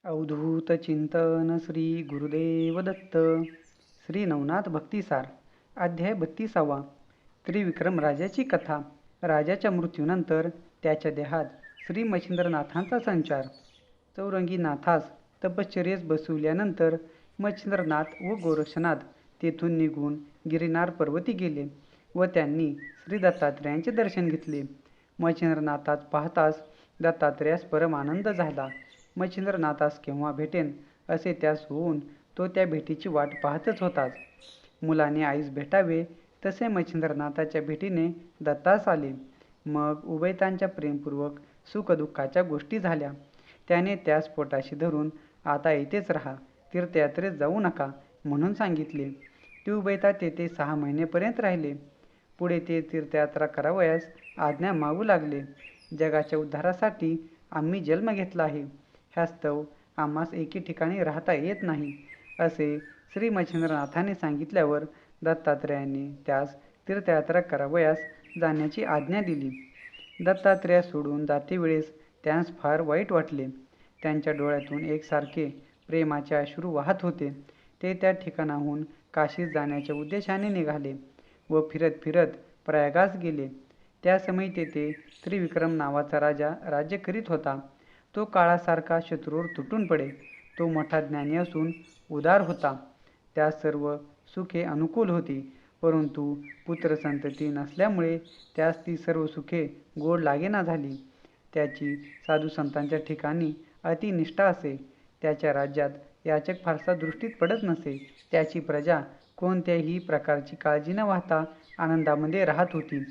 अवधूत चिंतन श्री गुरुदेव दत्त. श्री नवनाथ भक्तिसार. अध्याय 32. त्रिविक्रम राजाची कथा. राजाच्या मृत्यूनंतर त्याच्या देहात श्री मच्छिंद्रनाथांचा संचार. चौरंगी नाथास तपश्चर्येस बसविल्यानंतर मच्छिंद्रनाथ व गोरक्षनाथ तेथून निघून गिरिनार पर्वती गेले व त्यांनी श्री दत्तात्रेयांचे दर्शन घेतले. मच्छिंद्रनाथास पाहताच दत्तात्रेयास परम आनंद झाला. मच्छिंद्रनाथास केव्हा भेटेन असे त्यास होऊन तो त्या भेटीची वाट पाहतच होताच. मुलाने आईस भेटावे तसे मच्छिंद्रनाथाच्या भेटीने दत्तास आले. मग उभयतांच्या प्रेमपूर्वक सुखदुःखाच्या गोष्टी झाल्या. त्याने त्यास पोटाशी धरून आता येथेच राहा, तीर्थयात्रेत जाऊ नका म्हणून सांगितले. ते उभयता तेथे 6 महिनेपर्यंत राहिले. पुढे ते तीर्थयात्रा करावयास आज्ञा मागू लागले. जगाच्या उद्धारासाठी आम्ही जन्म घेतला आहे. ह्यास्तव आम्हास एके ठिकाणी राहता येत नाही असे श्री मच्छिंद्रनाथाने सांगितल्यावर दत्तात्रेयांनी त्यास तीर्थयात्रा करावयास जाण्याची आज्ञा दिली. दत्तात्रेय सोडून जातेवेळेस त्यांस फार वाईट वाटले. त्यांच्या डोळ्यातून एकसारखे प्रेमाचे अश्रू वाहत होते. ते त्या ठिकाणाहून काशीत जाण्याच्या उद्देशाने निघाले व फिरत फिरत प्रयागास गेले. त्या समयी तेथे त्रिविक्रम नावाचा राजा राज्य करीत होता. तो काळासारखा शत्रूवर तुटून पडे. तो मोठा ज्ञानी असून उदार होता. त्यास सर्व सुखे अनुकूल होती, परंतु पुत्रसंतती नसल्यामुळे त्यास ती सर्व सुखे गोड लागेना झाली. त्याची साधुसंतांच्या ठिकाणी अतिनिष्ठा असे. त्याच्या राज्यात याचक फारसा दृष्टीत पडत नसे. त्याची प्रजा कोणत्याही प्रकारची काळजी न वाहता आनंदामध्ये राहत होती.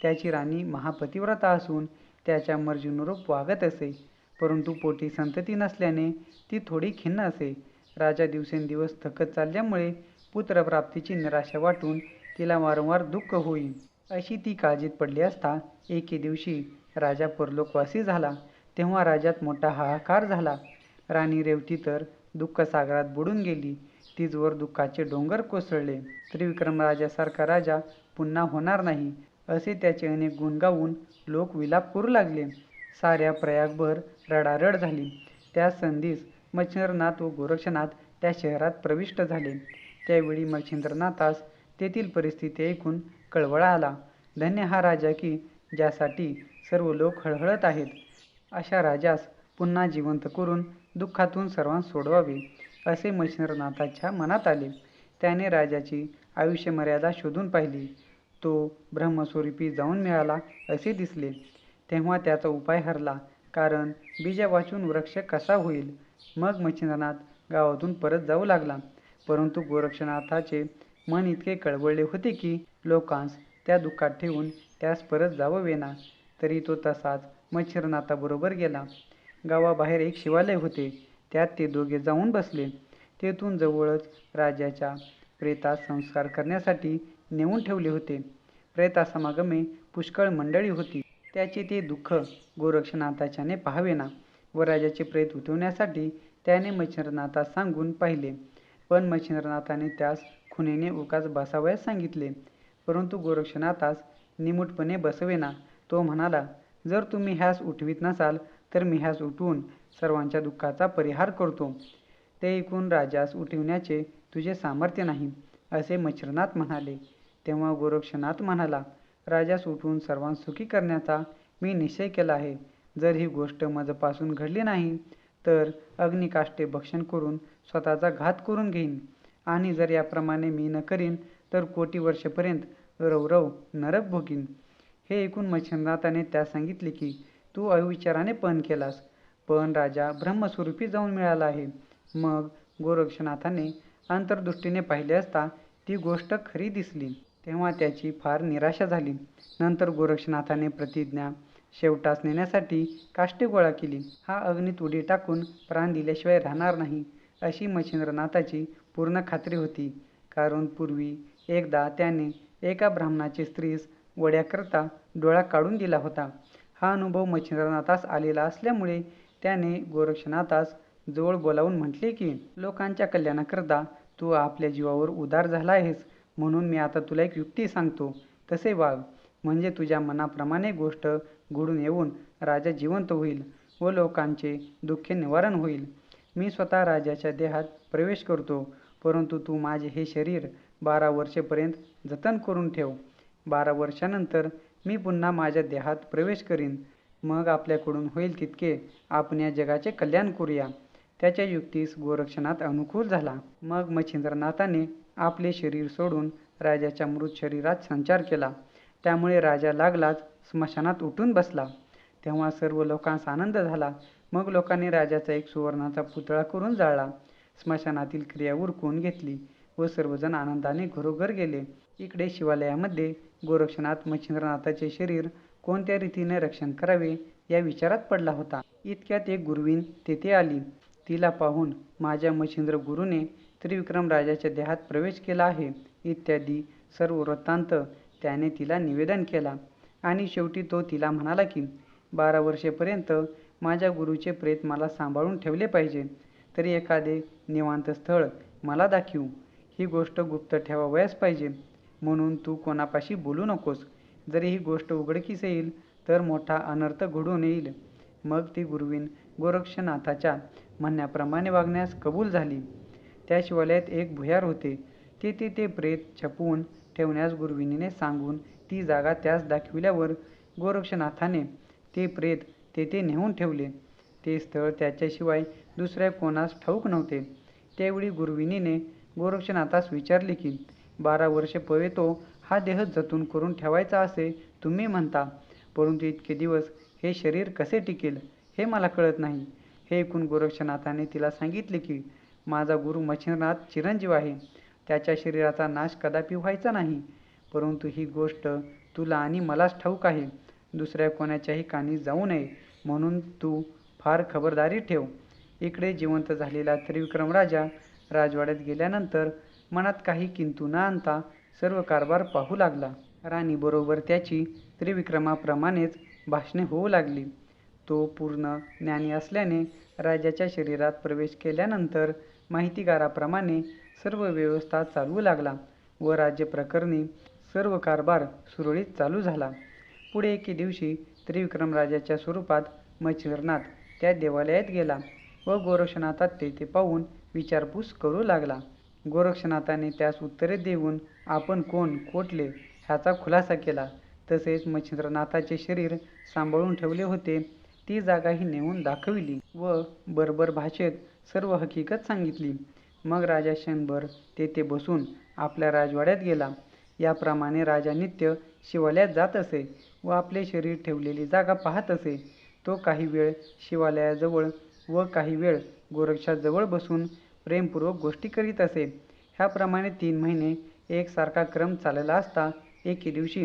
त्याची राणी महापतिव्रता असून त्याच्या मर्जीनुरूप वागत असे, परंतु पोटी संतती नसल्याने ती थोडी खिन्न असे. राजा दिवसेंदिवस थकत चालल्यामुळे पुत्रप्राप्तीची निराशा वाटून तिला वारंवार दुःख होई. अशी ती काळजीत पडली असता एके दिवशी राजा परलोकवासी झाला. तेव्हा राज्यात मोठा हाहाकार झाला. राणी रेवती तर दुःखसागरात बुडून गेली. तिजवर दुःखाचे डोंगर कोसळले. त्रिविक्रम राजासारखा राजा पुन्हा होणार नाही असे त्याचे अनेक गुण गाऊन लोक विलाप करू लागले. साऱ्या प्रयागभर रडारड झाली. त्या संधीस मच्छिंद्रनाथ व गोरक्षनाथ त्या शहरात प्रविष्ट झाले. त्यावेळी मच्छिंद्रनाथास तेथील परिस्थिती ऐकून कळवळा आला. धन्य हा राजा की ज्यासाठी सर्व लोक हळहळत आहेत. अशा राजास पुन्हा जिवंत करून दुःखातून सर्वांस सोडवावे असे मच्छिंद्रनाथाच्या मनात आले. त्याने राजाची आयुष्यमर्यादा शोधून पाहिली. तो ब्रह्मस्वरूपी जाऊन मिळाला असे दिसले. तेव्हा त्याचा उपाय हरला, कारण बीज वाचून वृक्ष कसा होईल. मग मच्छिंद्रनाथ गावातून परत जाऊ लागला, परंतु गोरक्षनाथाचे मन इतके कळवळले होते की लोकांस त्या दुःखात ठेवून त्यास परत जाववेना. तरी तो तसाच मच्छिंद्रनाथाबरोबर गेला. गावाबाहेर एक शिवालय होते. त्यात ते दोघे जाऊन बसले. तेथून जवळच राजाच्या प्रेतास संस्कार करण्यासाठी नेऊन ठेवले होते. प्रेतासमागमे पुष्कळ मंडळी होती. त्याचे ते दुःख गोरक्षनाथाच्याने पाहावेना व राजाचे प्रेत उठवण्यासाठी त्याने मच्छिंद्रनाथास सांगून पाहिले. पण मच्छिंद्रनाथाने त्यास खुणेने उगाच बसावयास सांगितले, परंतु गोरक्षनाथास निमूटपणे बसवेना. तो म्हणाला, जर तुम्ही ह्यास उठवीत नसाल तर मी ह्यास उठवून सर्वांच्या दुःखाचा परिहार करतो. ते ऐकून राजास उठविण्याचे तुझे सामर्थ्य नाही असे मच्छिंद्रनाथ म्हणाले. तेव्हा गोरक्षनाथ म्हणाला, राजास उठवून सर्वांस सुखी करण्याचा मी निश्चय केला आहे. जर ही गोष्ट मजपासून घडली नाही तर अग्निकाष्टे भक्षण करून स्वतःचा घात करून घेईन, आणि जर याप्रमाणे मी न करीन तर कोटी वर्षेपर्यंत रवरव नरक भोगीन. हे ऐकून मच्छिंद्रनाथाने त्यास सांगितले की तू अविचाराने पण केलास, पण राजा ब्रह्मस्वरूपी जाऊन मिळाला आहे. मग गोरक्षनाथाने अंतर्दृष्टीने पाहिले असता ती गोष्ट खरी दिसली. तेव्हा त्याची फार निराशा झाली. नंतर गोरक्षनाथाने प्रतिज्ञा शेवटास नेण्यासाठी काष्टे गोळा केली. हा अग्नीत उडी टाकून प्राण दिल्याशिवाय राहणार नाही अशी मच्छिंद्रनाथाची पूर्ण खात्री होती, कारण पूर्वी एकदा त्याने एका ब्राह्मणाचे स्त्रीस वड्याकरता डोळा काढून दिला होता. हा अनुभव मच्छिंद्रनाथास आलेला असल्यामुळे त्याने गोरक्षनाथास जवळ बोलावून म्हटले की लोकांच्या कल्याणाकरता तू आपल्या जीवावर उदार झाला आहेस, म्हणून मी आता तुला एक युक्ती सांगतो. तसे वाग, म्हणजे तुझ्या मनाप्रमाणे गोष्ट घडून येऊन राजा जिवंत होईल व लोकांचे दुःखे निवारण होईल. मी स्वतः राजाच्या देहात प्रवेश करतो, परंतु तू माझे हे शरीर 12 वर्षेपर्यंत जतन करून ठेव. 12 वर्षानंतर मी पुन्हा माझ्या देहात प्रवेश करीन. मग आपल्याकडून होईल तितके आपण या जगाचे कल्याण करूया. त्याच्या युक्तीस गोरक्षनाथ अनुकूल झाला. मग मच्छिंद्रनाथाने आपले शरीर सोडून राजाच्या मृत शरीरात संचार केला. त्यामुळे राजा लागलाच स्मशानात उठून बसला. तेव्हा सर्व लोकांस आनंद झाला. मग लोकांनी राजाचा एक सुवर्णाचा पुतळा करून जाळला. स्मशानातील क्रिया उरकून घेतली व सर्वजण आनंदाने घरोघर गेले. इकडे शिवालयामध्ये गोरक्षनाथ मच्छिंद्रनाथाचे शरीर कोणत्या रीतीने रक्षण करावे या विचारात पडला होता. इतक्यात एक गुरुवीण तेथे आली. तिला पाहून माझ्या मच्छिंद्र गुरुने त्रिविक्रम राजाच्या देहात प्रवेश केला आहे इत्यादी सर्व वृत्तांत त्याने तिला निवेदन केला. आणि शेवटी तो तिला म्हणाला की 12 वर्षेपर्यंत माझ्या गुरुचे प्रेत मला सांभाळून ठेवले पाहिजे. तरी एखादे निवांत स्थळ मला दाखवू. ही गोष्ट गुप्त ठेवावयास पाहिजे, म्हणून तू कोणापाशी बोलू नकोस. जरी ही गोष्ट उघडकीस येईल तर मोठा अनर्थ घडून येईल. मग ती गुरुवीण गोरक्षनाथाच्या म्हणण्याप्रमाणे वागण्यास कबूल झाली. त्या शिवालयात एक भुयार होते. तेथे ते प्रेत छपवून ठेवण्यास गुरुविणीने सांगून ती जागा त्यास दाखविल्यावर गोरक्षनाथाने ते प्रेत तेथे नेऊन ठेवले. ते स्थळ त्याच्याशिवाय दुसऱ्या कोणास ठाऊक नव्हते. त्यावेळी गुरुविणीने गोरक्षनाथास विचारले की 12 वर्षे पवे तो हा देह जतन करून ठेवायचा असे तुम्ही म्हणता, परंतु इतके दिवस हे शरीर कसे टिकेल हे मला कळत नाही. हे ऐकून गोरक्षनाथाने तिला सांगितले की माझा गुरु मच्छिंद्रनाथ चिरंजीव आहे. त्याच्या शरीराचा नाश कदापि व्हायचा नाही. परंतु ही गोष्ट तुला आणि मलाच ठाऊक आहे. दुसऱ्या कोणाच्याही कानी जाऊ नये, म्हणून तू फार खबरदारी ठेव. इकडे जिवंत झालेला त्रिविक्रम राजा राजवाड्यात गेल्यानंतर मनात काही किंतु न आणता सर्व कारभार पाहू लागला. राणीबरोबर त्याची त्रिविक्रमाप्रमाणेच भाषणे होऊ लागली. तो पूर्ण ज्ञानी असल्याने राजाच्या शरीरात प्रवेश केल्यानंतर माहितीगाराप्रमाणे सर्व व्यवस्था चालवू लागला व राज्यप्रकरणी सर्व कारभार सुरळीत चालू झाला. पुढे एके दिवशी त्रिविक्रम राजाच्या स्वरूपात मच्छिंद्रनाथ त्या देवालयात गेला व गोरक्षनाथात तेथे पाहून विचारपूस करू लागला. गोरक्षनाथाने त्यास उत्तरे देऊन आपण कोण, कोठले ह्याचा खुलासा केला. तसेच मच्छिंद्रनाथाचे शरीर सांभाळून ठेवले होते ती जागाही नेऊन दाखविली व बरोबर भाषेत सर्व हकीकत सांगितली. मग राजा क्षणभर तेथे बसून आपल्या राजवाड्यात गेला. याप्रमाणे राजा नित्य शिवालयात जात असे व आपले शरीर ठेवलेली जागा पाहत असे. तो काही वेळ शिवालयाजवळ व काही वेळ गोरक्षाजवळ बसून प्रेमपूर्वक गोष्टी करीत असे. ह्याप्रमाणे 3 महिने एकसारखा क्रम चालला असता एके दिवशी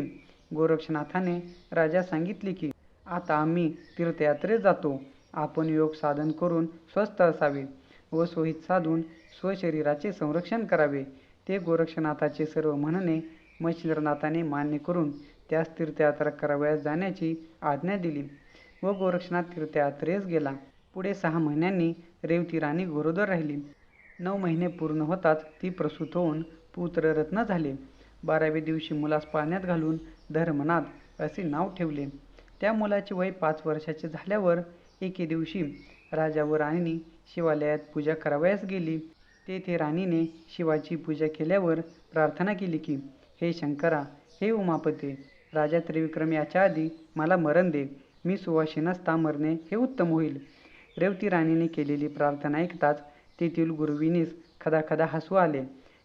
गोरक्षनाथाने राजास सांगितले की आता आम्ही तीर्थयात्रेत जातो. आपण योग साधन करून स्वस्थ असावे व सोहित साधून स्वशरीराचे संरक्षण करावे. ते गोरक्षनाथाचे सर्व म्हणणे मच्छिंद्रनाथाने मान्य करून त्यास तीर्थयात्रा करावयास जाण्याची आज्ञा दिली व गोरक्षनाथ तीर्थयात्रेस गेला. पुढे 6 महिन्यांनी रेवती राणी गरोदर राहिली. 9 महिने पूर्ण होताच ती प्रसूत होऊन पुत्ररत्न झाले. 12व्या दिवशी मुलास पाळण्यात घालून धर्मनाथ असे नाव ठेवले. त्या मुलाचे वय 5 वर्षाचे झाल्यावर एके दिवशी राजा व राणी शिवालयात पूजा करावयास गेली. तेथे राणीने शिवाची पूजा केल्यावर प्रार्थना केली की हे शंकरा, हे उमापते, राजा त्रिविक्रम याच्या आधी मला मरण दे. मी सुवासिनी नसता मरणे हे उत्तम होईल. रेवती राणीने केलेली प्रार्थना ऐकताच तेथील गुरुविणीस खदाखदा हसू आले.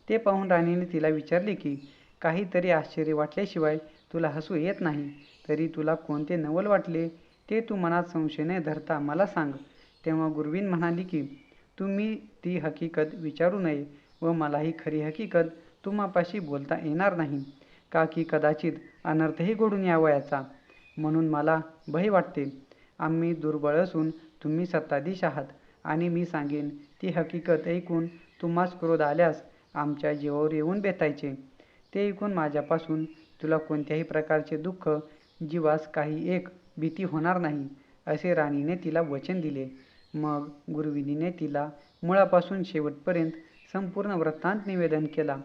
ते पाहून राणीने तिला विचारले की काहीतरी आश्चर्य वाटल्याशिवाय तुला हसू येत नाही. तरी तुला कोणते नवल वाटले ते तू मनात संशय न धरता मला सांग. तेव्हा गुरुवीण म्हणाली की तुम्ही ती हकीकत विचारू नये व मला ही खरी हकीकत तुम्हापाशी बोलता येणार नाही, का की कदाचित अनर्थही घडून यावयाचा, म्हणून मला भय वाटते. आम्ही दुर्बळ असून तुम्ही सत्ताधीश आहात आणि मी सांगेन ती हकीकत ऐकून तुम्हास क्रोध आल्यास आमच्या जीवावर येऊन बेतायचे. ते ऐकून माझ्यापासून तुला कोणत्याही प्रकारचे दुःख, जीवास काही एक भीती होणार नाही, असे राणीने तिला वचन दिले. मग गुरुविणीने तिला मुळापासून शेवटपर्यंत संपूर्ण वृत्तांत निवेदन केला.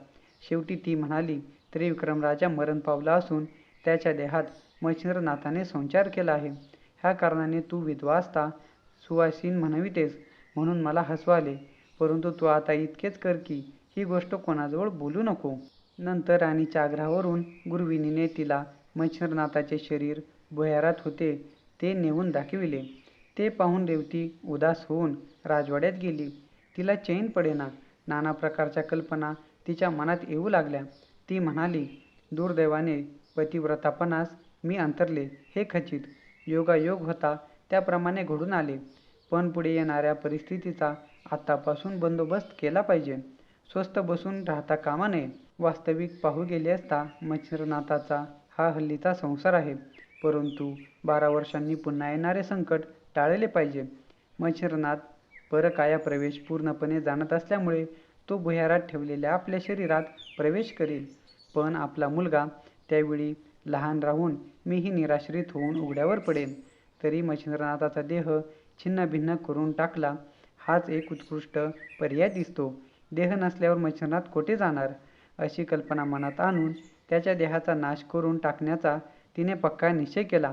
शेवटी ती म्हणाली, त्रिविक्रम राजा मरण पावला असून त्याच्या देहात मच्छिंद्रनाथाने संचार केला आहे. ह्या कारणाने तू विधवा असता सुवासिनी म्हणवितेस. म्हणून मला हसू आले. परंतु तू आता इतकेच कर की ही गोष्ट कोणाजवळ बोलू नको. नंतर राणीच्या आग्रहावरून गुरविणीने तिला मच्छिंद्रनाथाचे शरीर भुयारात होते ते नेऊन दाखविले. ते पाहून रेवती उदास होऊन राजवाड्यात गेली. तिला चैन पडेना. नाना प्रकारच्या कल्पना तिच्या मनात येऊ लागल्या. ती म्हणाली, दुर्दैवाने पतिव्रतापणास मी अंतरले हे खचित. योगायोग होता त्याप्रमाणे घडून आले. पण पुढे येणाऱ्या परिस्थितीचा आत्तापासून बंदोबस्त केला पाहिजे. स्वस्थ बसून राहता कामा नये. वास्तविक पाहू गेले असता मच्छिंद्रनाथाचा हा हल्लीचा संसार आहे. परंतु 12 वर्षांनी पुन्हा येणारे संकट टाळले पाहिजे. मच्छिंद्रनाथ परकाया प्रवेश पूर्णपणे जाणत असल्यामुळे तो भुयारात ठेवलेल्या आपल्या शरीरात प्रवेश करेल. पण आपला मुलगा त्यावेळी लहान राहून मीही निराश्रित होऊन उघड्यावर पडेन. तरी मच्छिंद्रनाथाचा देह छिन्नभिन्न करून टाकला हाच एक उत्कृष्ट पर्याय दिसतो. देह नसल्यावर मच्छिंद्रनाथ कोठे जाणार? अशी कल्पना मनात आणून त्याच्या देहाचा नाश करून टाकण्याचा तिने पक्का निश्चय केला.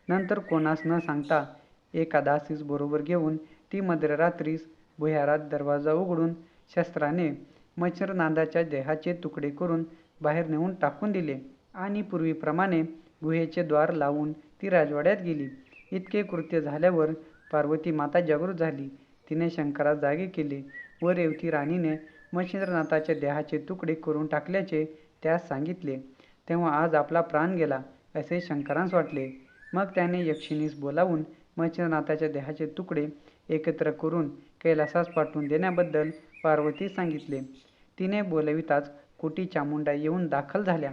नंतर कोणास न सांगता एका दासीस बरोबर घेऊन ती मध्यरात्रीस भुयारात दरवाजा उघडून शस्त्राने मच्छिंद्रनाथाच्या देहाचे तुकडे करून बाहेर नेऊन टाकून दिले आणि पूर्वीप्रमाणे गुहेचे द्वार लावून ती राजवाड्यात गेली. इतके कृत्य झाल्यावर पार्वती माता जागृत झाली. तिने शंकरास जागे केले व रेवती राणीने मच्छिंद्रनाथाच्या देहाचे तुकडे करून टाकल्याचे त्यास सांगितले. तेव्हा आज आपला प्राण गेला असे शंकरास वाटले. मग त्याने यक्षिणीस बोलावून मच्छिंद्रनाथाच्या देहाचे तुकडे एकत्र करून कैलासास पाठवून देण्याबद्दल पार्वतीस सांगितले. तिने बोलविताच कोटी चामुंडा येऊन दाखल झाल्या.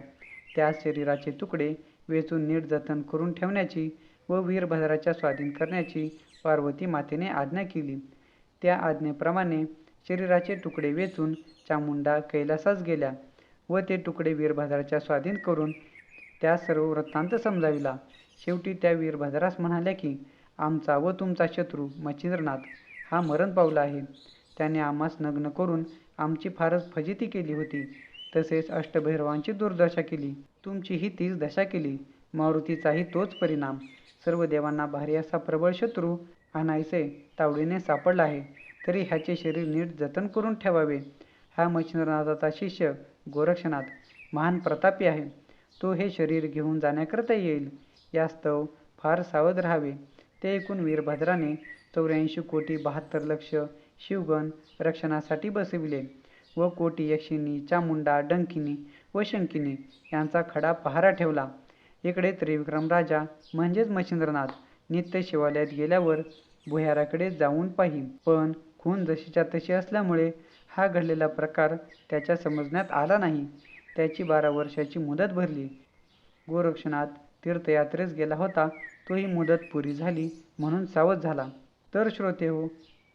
त्या शरीराचे तुकडे वेचून नीट जतन करून ठेवण्याची व वीरभद्राच्या स्वाधीन करण्याची पार्वती मातेने आज्ञा केली. त्या आज्ञेप्रमाणे शरीराचे तुकडे वेचून चामुंडा कैलासास गेल्या व ते तुकडे वीरभद्राच्या स्वाधीन करून त्या सर्व वृत्तांत समजाविला. शेवटी त्या वीरभद्रास म्हणाल्या की आमचा व तुमचा शत्रू मच्छिंद्रनाथ हा मरण पावला आहे. त्याने आम्हास नग्न करून आमची फारच फजिती केली होती. तसेच अष्टभैरवांची दुर्दशा केली. तुमचीही तीच दशा केली. मारुतीचाही तोच परिणाम. सर्व देवांना भारी असा प्रबळ शत्रू अनायसे तावडीने सापडला आहे. तरी ह्याचे शरीर नीट जतन करून ठेवावे. हा मच्छिंद्रनाथाचा शिष्य गोरक्षनाथ महान प्रतापी आहे. तो हे शरीर घेऊन जाण्याकरता येईल. यास्तव फार सावध राहावे. ते ऐकून वीरभद्राने 84 कोटी 72 लक्ष शिवगण रक्षणासाठी बसविले व कोटी यक्षिणी, चामुंडा, डंकिनी व शंकिनी यांचा खडा पहारा ठेवला. इकडे त्रिविक्रम राजा म्हणजेच मच्छिंद्रनाथ नित्य शिवालयात गेल्यावर भुयाराकडे जाऊन पाही. पण खून जशीच्या तशी असल्यामुळे हा घडलेला प्रकार त्याच्या समजण्यात आला नाही. त्याची 12 वर्षाची मुदत भरली. गोरक्षनाथ तीर्थयात्रेस गेला होता. तोही मुदत पुरी झाली म्हणून सावध झाला. तर श्रोतेहो,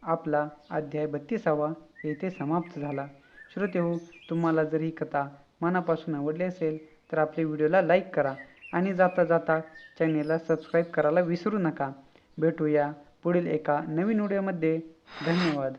आपला अध्याय 32 येथे समाप्त झाला. श्रोतेहो, तुम्हाला जर ही कथा मनापासून आवडली असेल तर आपल्या व्हिडिओला लाईक करा आणि जाता जाता चॅनेलला सबस्क्राईब करायला विसरू नका. भेटूया पुढील एका नवीन व्हिडिओमध्ये. धन्यवाद.